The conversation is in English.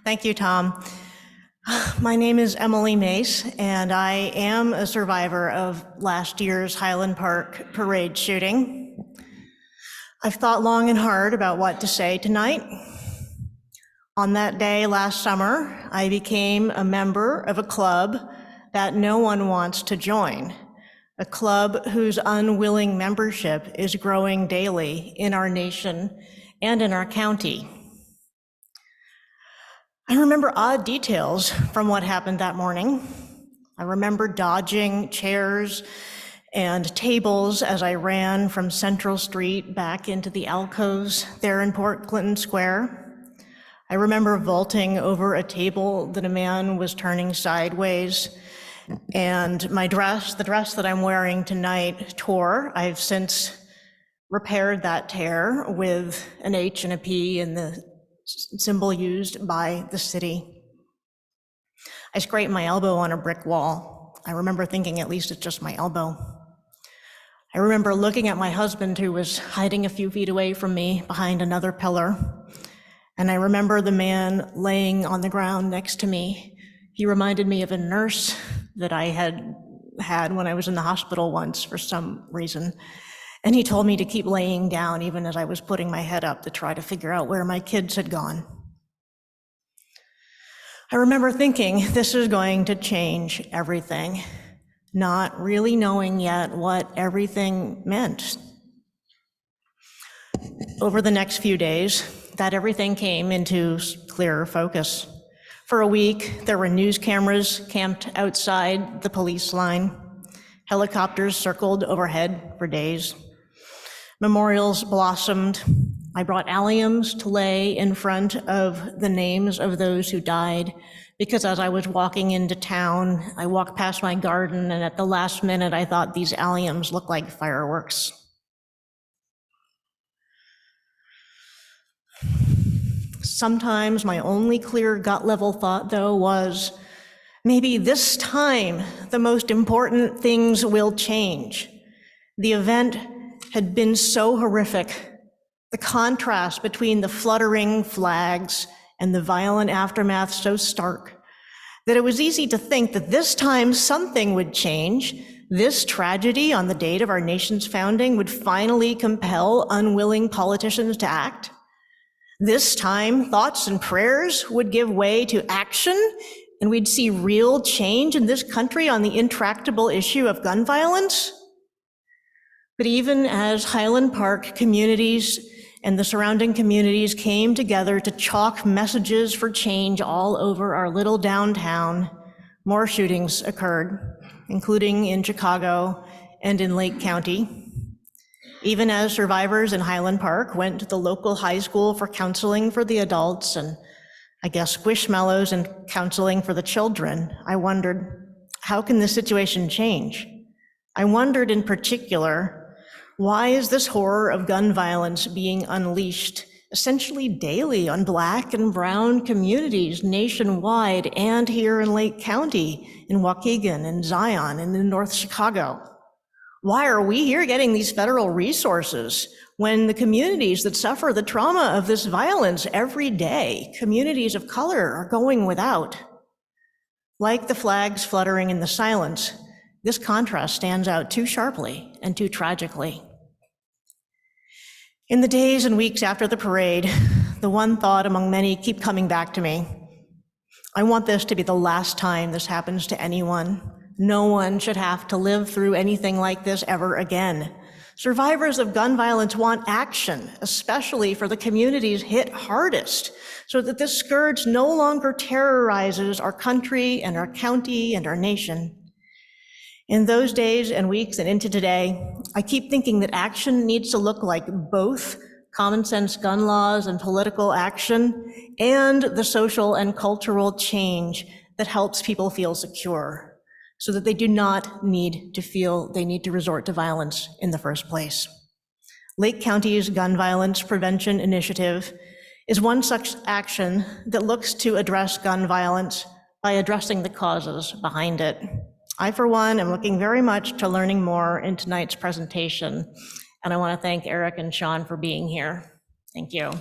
Thank you, Tom. My name is Emily Mace, and I am a survivor of last year's Highland Park parade shooting. I've thought long and hard about what to say tonight. On that day last summer, I became a member of a club that no one wants to join, a club whose unwilling membership is growing daily in our nation and in our county. I remember odd details from what happened that morning. I remember dodging chairs and tables as I ran from Central Street back into the alcoves there in Port Clinton Square. I remember vaulting over a table that a man was turning sideways, and my dress, the dress that I'm wearing tonight, tore. I've since repaired that tear with an H and a P in the symbol used by the city. I scraped my elbow on a brick wall. I remember thinking, at least it's just my elbow. I remember looking at my husband, who was hiding a few feet away from me behind another pillar. And I remember the man laying on the ground next to me. He reminded me of a nurse that I had when I was in the hospital once for some reason. And he told me to keep laying down even as I was putting my head up to try to figure out where my kids had gone. I remember thinking this is going to change everything, not really knowing yet what everything meant. Over the next few days, that everything came into clearer focus. For a week, there were news cameras camped outside the police line. Helicopters circled overhead for days. Memorials blossomed. I brought alliums to lay in front of the names of those who died, because as I was walking into town, I walked past my garden, and at the last minute, I thought these alliums looked like fireworks. Sometimes my only clear gut level thought, though, was maybe this time the most important things will change. The event had been so horrific, the contrast between the fluttering flags and the violent aftermath so stark, that it was easy to think that this time something would change. This tragedy on the date of our nation's founding would finally compel unwilling politicians to act. This time, thoughts and prayers would give way to action, and we'd see real change in this country on the intractable issue of gun violence. But even as Highland Park communities and the surrounding communities came together to chalk messages for change all over our little downtown, more shootings occurred, including in Chicago and in Lake County. Even as survivors in Highland Park went to the local high school for counseling for the adults and, I guess, squishmallows and counseling for the children, I wondered, how can this situation change? I wondered in particular, why is this horror of gun violence being unleashed essentially daily on Black and brown communities nationwide and here in Lake County, in Waukegan, in Zion, and in North Chicago? Why are we here getting these federal resources when the communities that suffer the trauma of this violence every day, communities of color, are going without? Like the flags fluttering in the silence, this contrast stands out too sharply and too tragically. In the days and weeks after the parade, the one thought among many keep coming back to me. I want this to be the last time this happens to anyone. No one should have to live through anything like this ever again. Survivors of gun violence want action, especially for the communities hit hardest, so that this scourge no longer terrorizes our country and our county and our nation. In those days and weeks and into today, I keep thinking that action needs to look like both common sense gun laws and political action and the social and cultural change that helps people feel secure, so that they do not need to feel they need to resort to violence in the first place. Lake County's Gun Violence Prevention Initiative is one such action that looks to address gun violence by addressing the causes behind it. I, for one, am looking very much to learning more in tonight's presentation, and I want to thank Eric and Sean for being here. Thank you.